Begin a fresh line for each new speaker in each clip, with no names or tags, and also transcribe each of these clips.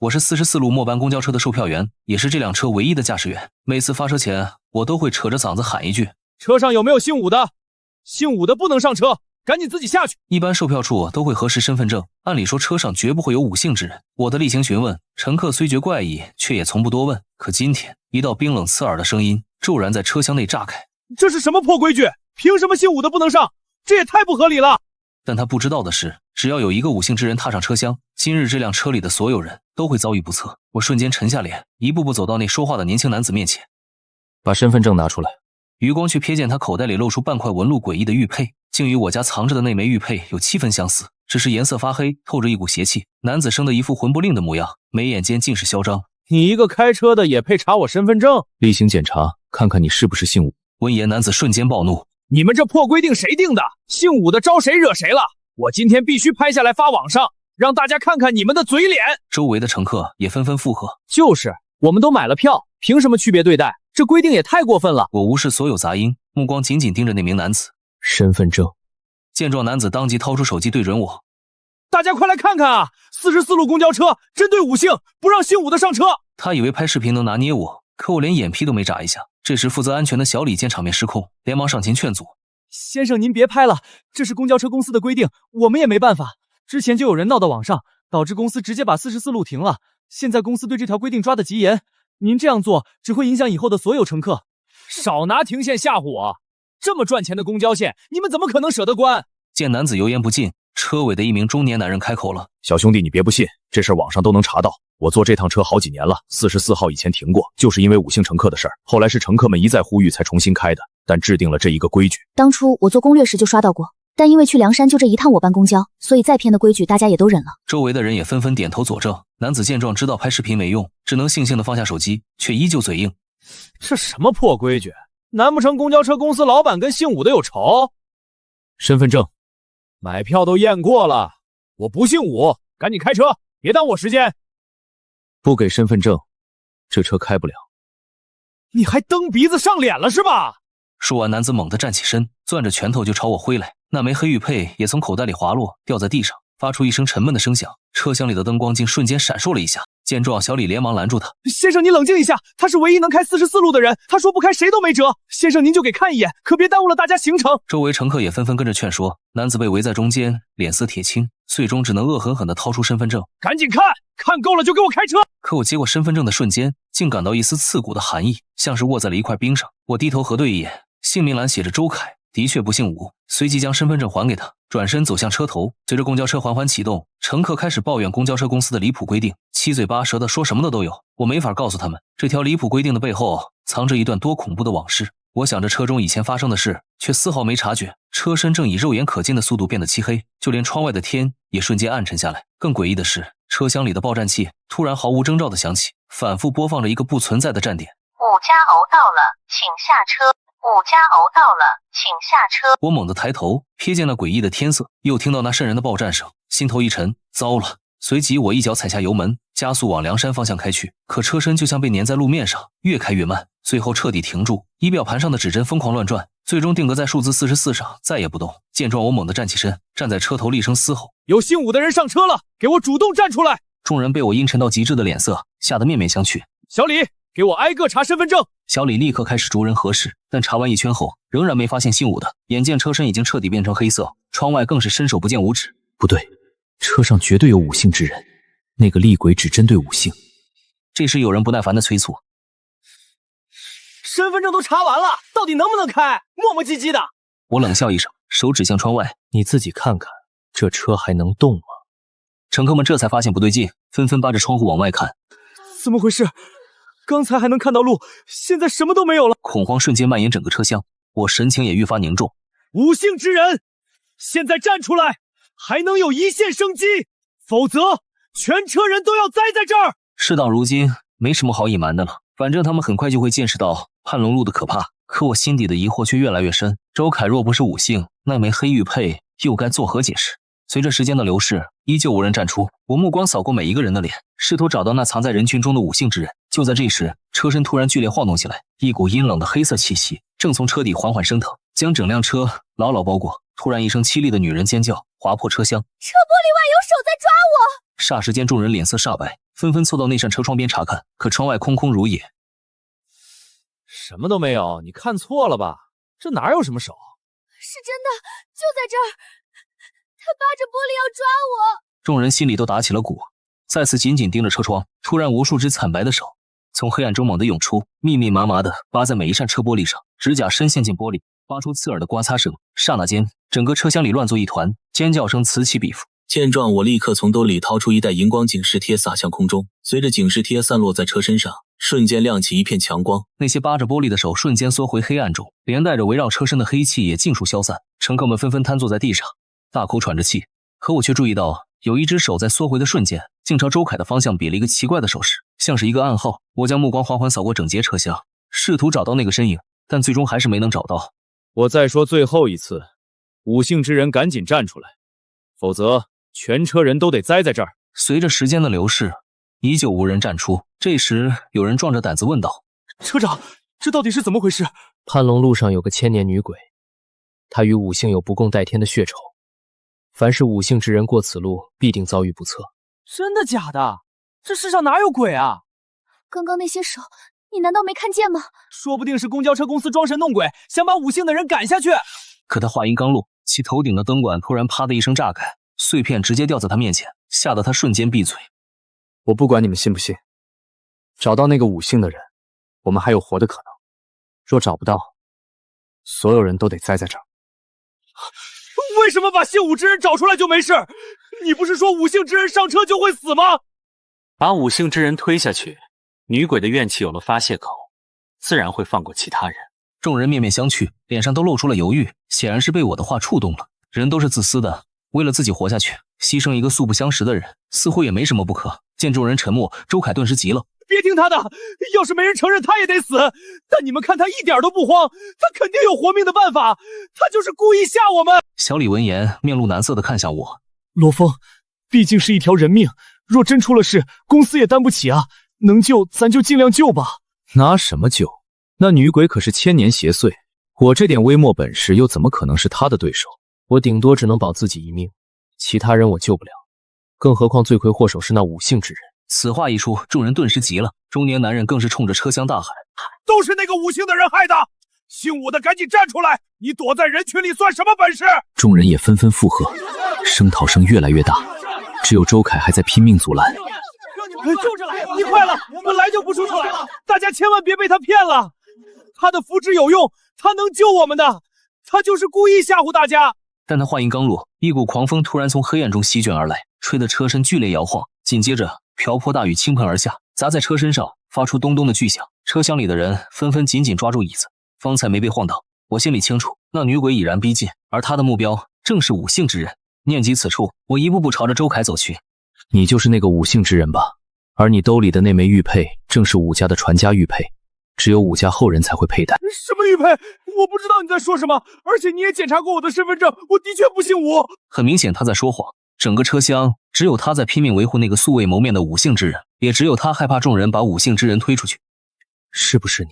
我是44路末班公交车的售票员，也是这辆车唯一的驾驶员。每次发车前，我都会扯着嗓子喊一句：
车上有没有姓武的？姓武的不能上车，赶紧自己下去。
一般售票处都会核实身份证，按理说车上绝不会有武姓之人。我的例行询问，乘客虽觉怪异，却也从不多问。可今天，一道冰冷刺耳的声音骤然在车厢内炸开。
这是什么破规矩？凭什么姓武的不能上？这也太不合理了！
但他不知道的是，只要有一个武姓之人踏上车厢，今日这辆车里的所有人都会遭遇不测。我瞬间沉下脸，一步步走到那说话的年轻男子面前。
把身份证拿出来。
余光却瞥见他口袋里露出半块纹路诡异的玉佩，竟与我家藏着的那枚玉佩有7分相似，只是颜色发黑，透着一股邪气。男子生得一副魂不吝的模样，眉眼间尽是嚣张。
你一个开车的也配查我身份证？
例行检查，看看你是不是姓武。
闻言，男子瞬间暴怒。
你们这破规定谁定的？姓武的招谁惹谁了？我今天必须拍下来发网上，让大家看看你们的嘴脸。
周围的乘客也纷纷附和。
就是，我们都买了票，凭什么区别对待？这规定也太过分了。
我无视所有杂音，目光紧紧盯着那名男子。
身份证。
见状，男子当即掏出手机对准我。
大家快来看看啊！44路公交车针对武姓，不让姓武的上车。
他以为拍视频能拿捏我，可我连眼皮都没眨一下。这时负责安全的小李见场面失控，连忙上前劝阻。
先生您别拍了，这是公交车公司的规定，我们也没办法。之前就有人闹到网上，导致公司直接把44路停了。现在公司对这条规定抓得极严，您这样做只会影响以后的所有乘客。
少拿停线吓唬我！这么赚钱的公交线，你们怎么可能舍得关？
见男子油盐不进，车尾的一名中年男人开口了：
小兄弟，你别不信，这事网上都能查到。我坐这趟车好几年了，44号以前停过，就是因为武姓乘客的事儿。后来是乘客们一再呼吁才重新开的，但制定了这一个规矩。
当初我做攻略时就刷到过，但因为去梁山就这一趟我班公交，所以再偏的规矩大家也都忍了。
周围的人也纷纷点头佐证。男子见状知道拍视频没用，只能悻悻地放下手机，却依旧嘴硬：
这什么破规矩？难不成公交车公司老板跟姓武的有仇？
身份证。
买票都验过了，我不姓武，赶紧开车，别耽误我时间。
不给身份证，这车开不了。
你还蹬鼻子上脸了是吧？
说完，男子猛地站起身，攥着拳头就朝我挥来。那枚黑玉佩也从口袋里滑落，掉在地上，发出一声沉闷的声响。车厢里的灯光竟瞬间闪烁了一下。见状，小李连忙拦住他：
先生，你冷静一下，他是唯一能开44路的人，他说不开谁都没辙。先生您就给看一眼，可别耽误了大家行程。
周围乘客也纷纷跟着劝说。男子被围在中间，脸色铁青，最终只能恶狠狠地掏出身份证：
赶紧看，看够了就给我开车。
可我接过身份证的瞬间，竟感到一丝刺骨的寒意，像是握在了一块冰上。我低头核对一眼，姓名栏写着周凯，的确不姓武，随即将身份证还给他，转身走向车头。随着公交车缓缓启动，乘客开始抱怨公交车公司的离谱规定，七嘴八舌的说什么的都有。我没法告诉他们，这条离谱规定的背后藏着一段多恐怖的往事。我想着车中以前发生的事，却丝毫没察觉，车身正以肉眼可见的速度变得漆黑，就连窗外的天也瞬间暗沉下来。更诡异的是，车厢里的报站器突然毫无征兆的响起，反复播放着一个不存在的站点。
5加欧到了，请下车。5加欧到了，请下车。
我猛地抬头，瞥见那诡异的天色，又听到那瘆人的报站声，心头一沉，糟了！随即我一脚踩下油门，加速往梁山方向开去。可车身就像被粘在路面上，越开越慢，最后彻底停住。仪表盘上的指针疯狂乱转，最终定格在数字44上，再也不动。见状，我猛地站起身，站在车头厉声嘶吼：
有姓武的人上车了，给我主动站出来！
众人被我阴沉到极致的脸色吓得面面相觑。
小李，给我挨个查身份证。
小李立刻开始逐人核实，但查完一圈后仍然没发现姓武的。眼见车身已经彻底变成黑色，窗外更是伸手不见五指。
不对，车上绝对有武姓之人，那个厉鬼只针对武姓。
这时有人不耐烦地催促：
身份证都查完了，到底能不能开？磨磨唧唧的。
我冷笑一声，手指向窗外：
你自己看看，这车还能动吗？
乘客们这才发现不对劲，纷纷扒着窗户往外看。
怎么回事？刚才还能看到路，现在什么都没有了。
恐慌瞬间蔓延整个车厢，我神情也愈发凝重。
武姓之人，现在站出来，还能有一线生机，否则全车人都要栽在这儿。
事到如今，没什么好隐瞒的了，反正他们很快就会见识到叛龙路的可怕。可我心底的疑惑却越来越深，周凯若不是武姓，那枚黑玉佩又该作何解释？随着时间的流逝，依旧无人站出。我目光扫过每一个人的脸，试图找到那藏在人群中的武姓之人。就在这时，车身突然剧烈晃动起来，一股阴冷的黑色气息正从车底缓缓升腾，将整辆车牢牢包裹。突然一声凄厉的女人尖叫划破车厢，
车玻璃外有手在抓我！
霎时间，众人脸色煞白，纷纷凑到那扇车窗边查看，可窗外空空如也，
什么都没有，你看错了吧？这哪有什么手？
是真的，就在这儿，他扒着玻璃要抓我。
众人心里都打起了鼓，再次紧紧盯着车窗。突然，无数只惨白的手从黑暗中猛地涌出，密密麻麻的扒在每一扇车玻璃上，指甲深陷进玻璃，发出刺耳的刮擦声。刹那间，整个车厢里乱作一团，尖叫声此起彼伏。
见状，我立刻从兜里掏出一袋荧光警示贴，撒向空中。随着警示贴散落在车身上，瞬间亮起一片强光。
那些扒着玻璃的手瞬间缩回黑暗中，连带着围绕车身的黑气也尽数消散。乘客们纷纷瘫坐在地上，大口喘着气。可我却注意到，有一只手在缩回的瞬间，竟朝周凯的方向比了一个奇怪的手势，像是一个暗号。我将目光缓缓扫过整节车厢，试图找到那个身影，但最终还是没能找到。
我再说最后一次，五姓之人赶紧站出来，否则全车人都得栽在这儿。
随着时间的流逝，依旧无人站出。这时，有人壮着胆子问道：“
车长，这到底是怎么回事？”
盼龙路上有个千年女鬼，她与五姓有不共戴天的血仇，凡是五姓之人过此路，必定遭遇不测。
真的假的？这世上哪有鬼啊？
刚刚那些手，你难道没看见吗？
说不定是公交车公司装神弄鬼，想把五姓的人赶下去。
可他话音刚落，其头顶的灯管突然啪的一声炸开，碎片直接掉在他面前，吓得他瞬间闭嘴。
我不管你们信不信，找到那个五姓的人，我们还有活的可能。若找不到，所有人都得栽在这儿。
为什么把姓武之人找出来就没事？你不是说五姓之人上车就会死吗？
把五姓之人推下去，女鬼的怨气有了发泄口，自然会放过其他人。
众人面面相觑，脸上都露出了犹豫，显然是被我的话触动了。人都是自私的，为了自己活下去，牺牲一个素不相识的人，似乎也没什么不可。见众人沉默，周凯顿时急了：“
别听他的，要是没人承认，他也得死。但你们看他一点都不慌，他肯定有活命的办法，他就是故意吓我们。”
小李闻言，面露难色地看向我：“
罗峰，毕竟是一条人命，若真出了事，公司也担不起啊。能救咱就尽量救吧。”
拿什么救？那女鬼可是千年邪祟，我这点微末本事又怎么可能是她的对手？
我顶多只能保自己一命，其他人我救不了。更何况罪魁祸首是那五姓之人。
此话一出，众人顿时急了，中年男人更是冲着车厢大喊：“
都是那个五姓的人害的！姓武的赶紧站出来！你躲在人群里算什么本事？”
众人也纷纷附和，声讨声越来越大，只有周凯还在拼命阻拦。
救着来！你快了，本来就不出去了，大家千万别被他骗了。他的符纸有用，他能救我们的，他就是故意吓唬大家。
但他话音刚落，一股狂风突然从黑暗中席卷而来，吹得车身剧烈摇晃，紧接着瓢泼大雨倾盆而下，砸在车身上，发出咚咚的巨响。车厢里的人纷纷紧紧抓住椅子，方才没被晃倒。我心里清楚，那女鬼已然逼近，而她的目标正是五姓之人。念及此处，我一步步朝着周凯走去。
你就是那个五姓之人吧？而你兜里的那枚玉佩，正是武家的传家玉佩，只有武家后人才会佩戴。
什么玉佩？我不知道你在说什么，而且你也检查过我的身份证，我的确不姓武。
很明显他在说谎，整个车厢只有他在拼命维护那个素未谋面的五姓之人，也只有他害怕众人把五姓之人推出去。
是不是你？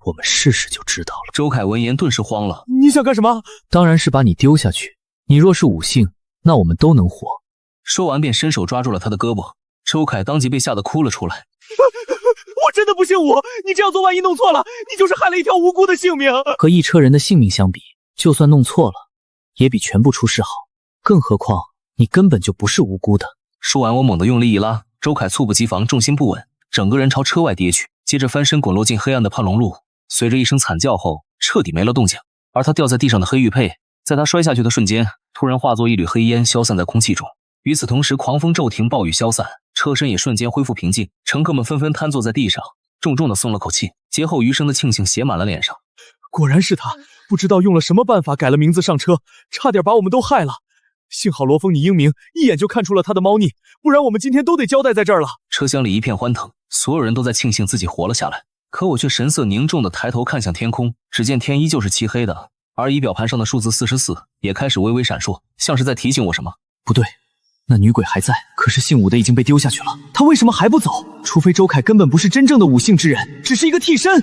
我们试试就知道了。
周凯闻言顿时慌了，
你想干什么？
当然是把你丢下去。你若是五姓，那我们都能活。
说完便伸手抓住了他的胳膊，周凯当即被吓得哭了出来。
我真的不姓武，你这样做万一弄错了，你就是害了一条无辜的性命。
和一车人的性命相比，就算弄错了，也比全部出事好。更何况你根本就不是无辜的。
说完，我猛地用力一拉，周凯猝不及防，重心不稳，整个人朝车外跌去，接着翻身滚落进黑暗的盼龙路。随着一声惨叫后，彻底没了动静。而他掉在地上的黑玉佩，在他摔下去的瞬间，突然化作一缕黑烟，消散在空气中。与此同时，狂风骤停，暴雨消散，车身也瞬间恢复平静。乘客们纷纷瘫坐在地上，重重的松了口气，劫后余生的庆幸写满了脸上。
果然是他，不知道用了什么办法改了名字上车，差点把我们都害了。幸好罗峰你英明，一眼就看出了他的猫腻，不然我们今天都得交代在这儿了。
车厢里一片欢腾，所有人都在庆幸自己活了下来。可我却神色凝重地抬头看向天空，只见天依旧是漆黑的，而仪表盘上的数字44也开始微微闪烁，像是在提醒我什么。
不对，那女鬼还在，可是姓武的已经被丢下去了，他为什么还不走？除非周凯根本不是真正的五姓之人，只是一个替身。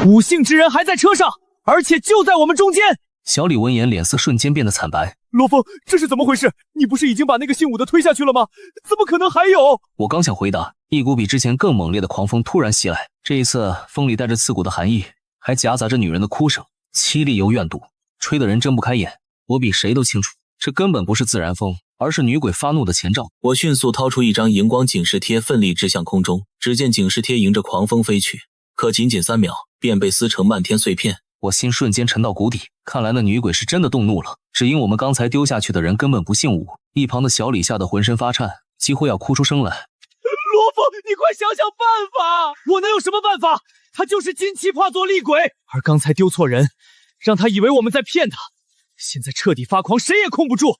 五姓之人还在车上，而且就在我们中间。
小李闻言脸色瞬间变得惨白。
罗峰，这是怎么回事？你不是已经把那个姓武的推下去了吗？怎么可能还有？
我刚想回答，一股比之前更猛烈的狂风突然袭来，这一次风里带着刺骨的寒意，还夹杂着女人的哭声，凄厉又怨毒，吹得人睁不开眼。我比谁都清楚，这根本不是自然风，而是女鬼发怒的前兆。
我迅速掏出一张荧光警示贴，奋力掷向空中，只见警示贴迎着狂风飞去，可仅仅3秒便被撕成漫天碎片。
我心瞬间沉到谷底，看来那女鬼是真的动怒了，只因我们刚才丢下去的人根本不姓武。一旁的小李吓得浑身发颤，几乎要哭出声来。
罗峰，你快想想办法！我能有什么办法？他就是金漆化作厉鬼，而刚才丢错人，让他以为我们在骗他，现在彻底发狂，谁也控不住，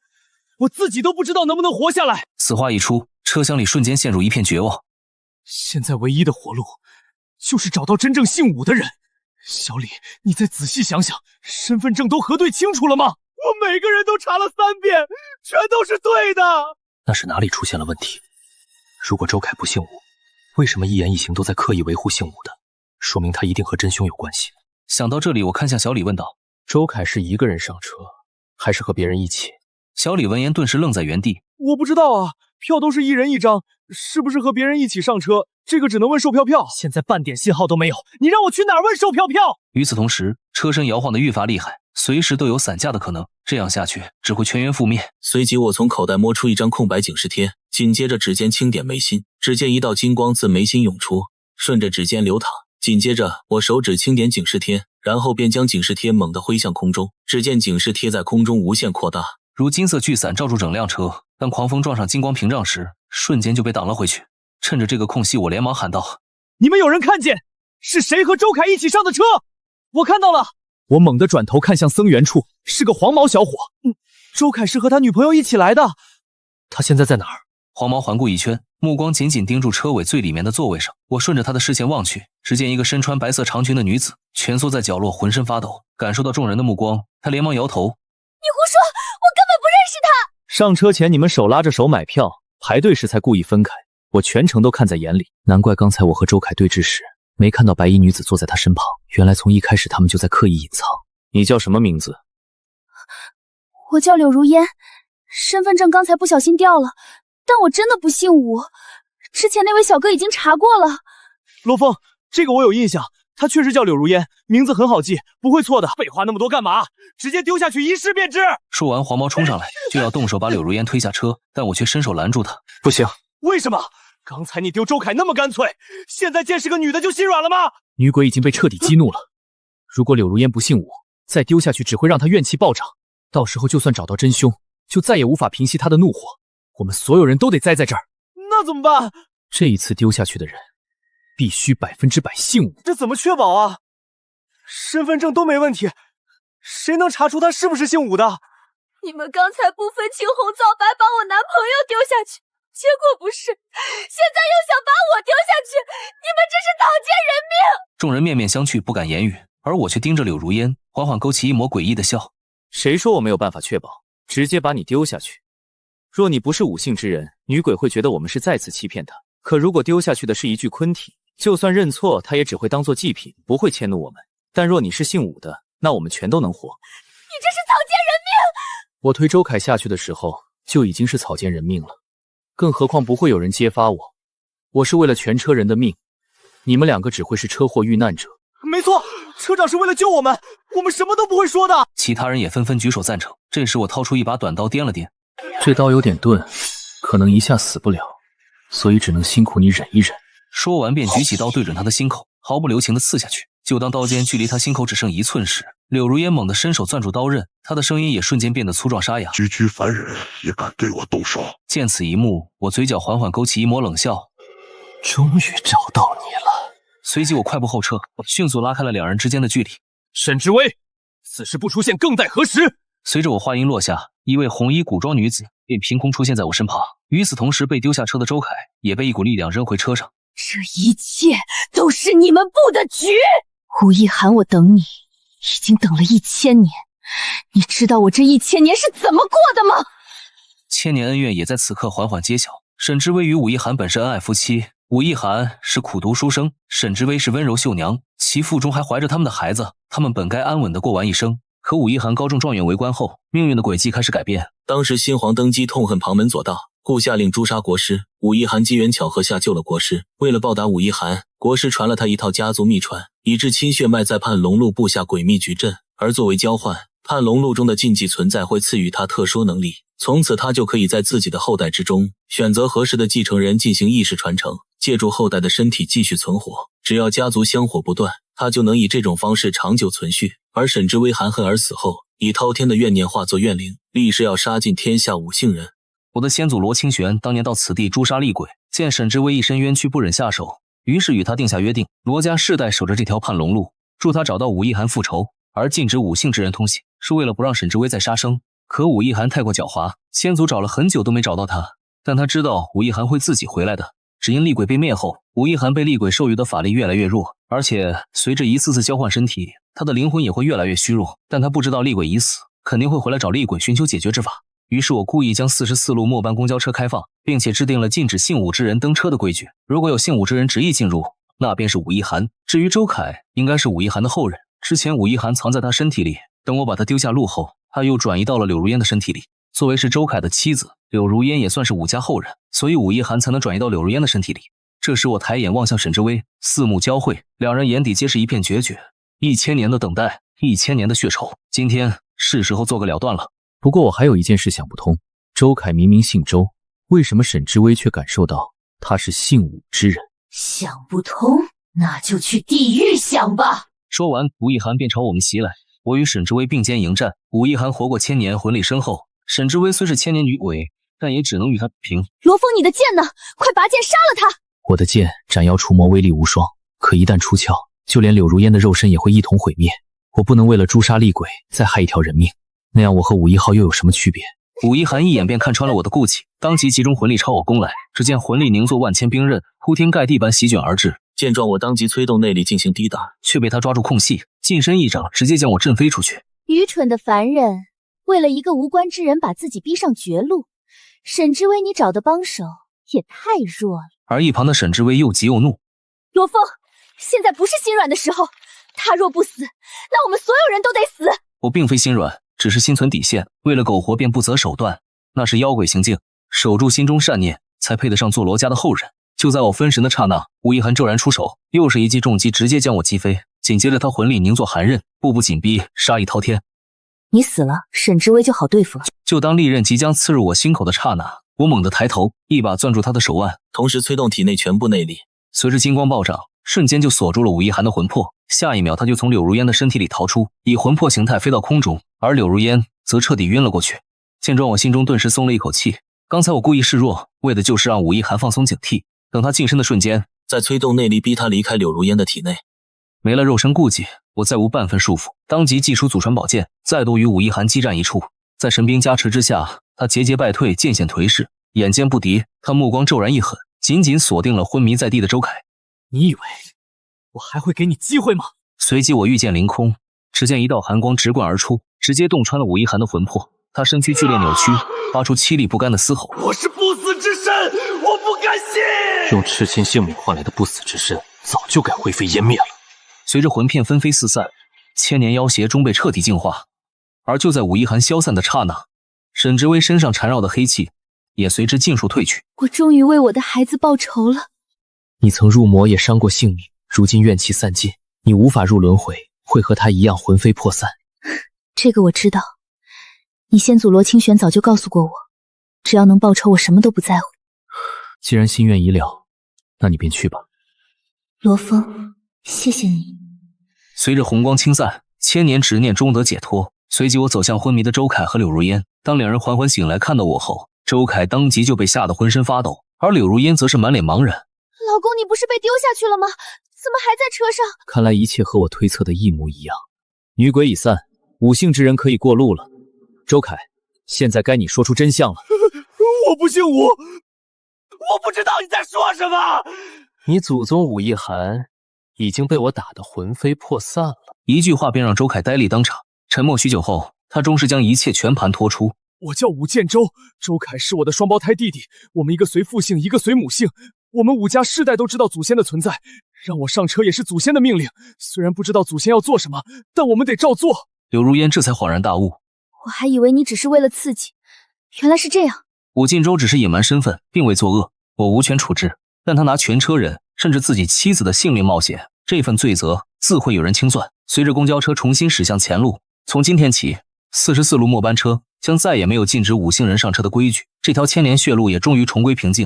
我自己都不知道能不能活下来。
此话一出，车厢里瞬间陷入一片绝望。
现在唯一的活路，就是找到真正姓武的人。小李，你再仔细想想，身份证都核对清楚了吗？我每个人都查了3遍，全都是对的。
那是哪里出现了问题？如果周凯不姓武，为什么一言一行都在刻意维护姓武的？说明他一定和真凶有关系。
想到这里，我看向小李问道：
周凯是一个人上车，还是和别人一起？
小李闻言顿时愣在原地。
我不知道啊，票都是1人1张，是不是和别人一起上车？这个只能问售票票，现在半点信号都没有，你让我去哪儿问售票票？
与此同时，车身摇晃得愈发厉害，随时都有散架的可能，这样下去只会全员覆灭。
随即我从口袋摸出一张空白警示贴，紧接着指尖轻点眉心，只见一道金光自眉心涌出，顺着指尖流淌。紧接着我手指轻点警示贴，然后便将警示贴猛地挥向空中，只见警示贴在空中无限扩大，
如金色巨伞罩住整辆车。当狂风撞上金光屏障时，瞬间就被挡了回去。趁着这个空隙，我连忙喊道：
你们有人看见是谁和周凯一起上的车？我看到了。我猛地转头看向僧园处，是个黄毛小伙。周凯是和他女朋友一起来的。
他现在在哪儿？
黄毛环顾一圈，目光紧紧盯住车尾最里面的座位上。我顺着他的视线望去，只见一个身穿白色长裙的女子蜷缩在角落，浑身发抖。感受到众人的目光，她连忙摇头：
你胡说，我根本不认识他。
上车前你们手拉着手买票，排队时才故意分开，我全程都看在眼里。难怪刚才我和周凯对峙时没看到白衣女子坐在他身旁，原来从一开始他们就在刻意隐藏。你叫什么名字？
我叫柳如烟，身份证刚才不小心掉了，但我真的不姓武，之前那位小哥已经查过了。
罗峰，这个我有印象，他确实叫柳如烟，名字很好记，不会错的。废话那么多干嘛？直接丢下去一试便知。
说完，黄毛冲上来就要动手把柳如烟推下车，但我却伸手拦住他。
不行。
为什么？刚才你丢周凯那么干脆，现在见是个女的就心软了吗？
女鬼已经被彻底激怒了，如果柳如烟不姓武，再丢下去只会让她怨气暴涨，到时候就算找到真凶，就再也无法平息她的怒火。我们所有人都得栽在这儿。
那怎么办？
这一次丢下去的人必须100%姓武。
这怎么确保啊？身份证都没问题，谁能查出他是不是姓武的？
你们刚才不分青红皂白把我男朋友丢下去，结果不是，现在又想把我丢下去，你们这是草菅人命！
众人面面相觑，不敢言语，而我却盯着柳如烟，缓缓勾起一抹诡异的笑。
谁说我没有办法确保？直接把你丢下去。若你不是武姓之人，女鬼会觉得我们是再次欺骗她。可如果丢下去的是一具昆体，就算认错，她也只会当做祭品，不会迁怒我们。但若你是姓武的，那我们全都能活。
你这是草菅人命！
我推周凯下去的时候，就已经是草菅人命了。更何况不会有人揭发我，我是为了全车人的命，你们2个只会是车祸遇难者。
没错，车长是为了救我们，我们什么都不会说的。
其他人也纷纷举手赞成。这时我掏出一把短刀掂了掂，
这刀有点钝，可能一下死不了，所以只能辛苦你忍一忍。
说完便举起刀对准他的心口，毫不留情地刺下去。就当刀尖距离他心口只剩1寸时，柳如烟猛地伸手攥住刀刃，她的声音也瞬间变得粗壮沙哑。
区区凡人也敢对我动手？
见此一幕，我嘴角缓缓勾起一抹冷笑。
终于找到你了。
随即我快步后撤，迅速拉开了2人之间的距离。
沈之威，此时不出现更待何时？
随着我话音落下，一位红衣古装女子便凭空出现在我身旁。与此同时，被丢下车的周凯也被一股力量扔回车上。
这一切都是你们布的局！吴亦涵，我等你已经等了1000年，你知道我这1000年是怎么过的吗
？1000年恩怨也在此刻缓缓揭晓。沈之威与武亦涵本是恩爱夫妻，武亦涵是苦读书生，沈之威是温柔绣娘，其腹中还怀着他们的孩子，他们本该安稳地过完一生。可武一涵高中状元为官后，命运的轨迹开始改变。
当时新皇登基痛恨旁门左道，故下令诛杀国师。武一涵机缘巧合下救了国师，为了报答武一涵，国师传了他一套家族秘传，以致亲血脉在叛龙路布下诡秘矩阵，而作为交换，叛龙路中的禁忌存在会赐予他特殊能力，从此他就可以在自己的后代之中选择合适的继承人进行意识传承，借助后代的身体继续存活。只要家族香火不断，他就能以这种方式长久存续。而沈之微含恨而死后，以滔天的怨念化作怨灵，立誓要杀尽天下五姓人。
我的先祖罗清玄当年到此地诛杀厉鬼，见沈之微一身冤屈不忍下手，于是与他定下约定，罗家世代守着这条叛龙路，助他找到武一涵复仇，而禁止五姓之人通信，是为了不让沈之微再杀生。可武一涵太过狡猾，先祖找了很久都没找到他，但他知道武一涵会自己回来的。只因厉鬼被灭后，武一涵被厉鬼授予的法力越来越弱，而且随着一次次交换身体，他的灵魂也会越来越虚弱。但他不知道厉鬼已死，肯定会回来找厉鬼寻求解决之法。于是我故意将44路末班公交车开放，并且制定了禁止姓武之人登车的规矩。如果有姓武之人执意进入，那便是武一涵。至于周凯，应该是武一涵的后人。之前武一涵藏在他身体里，等我把他丢下路后，他又转移到了柳如烟的身体里。作为是周凯的妻子，柳如烟也算是武家后人，所以武一涵才能转移到柳如烟的身体里。这时我抬眼望向沈之微，四目交汇，两人眼底皆是一片决绝。1000年的等待，1000年的血仇，今天是时候做个了断了。
不过我还有一件事想不通，周凯明明姓周，为什么沈之微却感受到他是姓武之人？
想不通，那就去地狱想吧。
说完，武一涵便朝我们袭来。我与沈之微并肩迎战。武一涵活过1000年，魂力深厚。沈之微虽是1000年女鬼，但也只能与他平。
罗峰，你的剑呢？快拔剑杀了他！
我的剑斩妖除魔威力无双，可一旦出鞘，就连柳如烟的肉身也会一同毁灭。我不能为了诛杀厉鬼再害一条人命，那样我和武一号又有什么区别？
武一涵一眼便看穿了我的顾忌，当即集中魂力朝我攻来。只见魂力凝作万千冰刃，铺天盖地般席卷而至。
见状，我当即催动内力进行抵挡，
却被他抓住空隙，近身一掌，直接将我震飞出去。
愚蠢的凡人，为了一个无关之人把自己逼上绝路，沈之微你找的帮手也太弱了。
而一旁的沈之微又急又怒。
罗峰，现在不是心软的时候，他若不死，那我们所有人都得死。
我并非心软，只是心存底线，为了苟活便不择手段，那是妖鬼行径，守住心中善念，才配得上做罗家的后人。就在我分神的刹那，武一涵骤然出手，又是一记重击，直接将我击飞。紧接着他魂力凝作寒刃，步步紧逼，杀意滔天。
你死了，沈之微就好对付了。
就当利刃即将刺入我心口的刹那，我猛地抬头，一把攥住他的手腕，
同时催动体内全部内力。
随着金光暴涨，瞬间就锁住了武一涵的魂魄。下一秒，他就从柳如烟的身体里逃出，以魂魄形态飞到空中，而柳如烟则彻底晕了过去。见状，我心中顿时松了一口气。刚才我故意示弱，为的就是让武一涵放松警惕。等他近身的瞬间，
再催动内力逼他离开柳如烟的体内。
没了肉身顾忌，我再无半分束缚，当即祭出祖传宝剑，再度与武一涵激战一处。在神兵加持之下，他节节败退，渐显颓势，眼见不敌，他目光骤然一狠，紧紧锁定了昏迷在地的周凯。
你以为我还会给你机会吗？
随即我御剑凌空，只见一道寒光直贯而出，直接洞穿了武一涵的魂魄。他身躯剧烈扭曲，发出凄厉不甘的嘶吼。
我是不死之身，我不甘心！
用赤心性命换来的不死之身，早就该灰飞烟灭了。
随着魂片纷飞四散，1000年妖邪终被彻底净化。而就在武一涵消散的刹那，沈之微身上缠绕的黑气也随之尽数褪去。
我终于为我的孩子报仇了。
你曾入魔也伤过性命，如今怨气散尽，你无法入轮回，会和他一样魂飞魄散。
这个我知道，你先祖罗清玄早就告诉过我，只要能报仇，我什么都不在乎。
既然心愿已了，那你便去吧。
罗峰，谢谢你。
随着红光清散，1000年执念终得解脱。随即我走向昏迷的周凯和柳如烟。当两人缓缓醒来看到我后，周凯当即就被吓得浑身发抖，而柳如烟则是满脸茫然。
老公，你不是被丢下去了吗？怎么还在车上？
看来一切和我推测的一模一样。女鬼已散，五姓之人可以过路了。周凯，现在该你说出真相了。
我不姓武，我不知道你在说什么。
你祖宗武一涵已经被我打得魂飞魄散了。
一句话便让周凯呆立当场。沉默许久后，他终是将一切全盘托出。
我叫武建州，周凯是我的双胞胎弟弟，我们一个随父姓，一个随母姓。我们武家世代都知道祖先的存在，让我上车也是祖先的命令。虽然不知道祖先要做什么，但我们得照做。
柳如烟这才恍然大悟，
我还以为你只是为了刺激，原来是这样。
武进州只是隐瞒身份，并未作恶，我无权处置。但他拿全车人甚至自己妻子的性命冒险，这份罪责自会有人清算。随着公交车重新驶向前路，从今天起，44路末班车将再也没有禁止5姓人上车的规矩，这条千年血路也终于重归平静。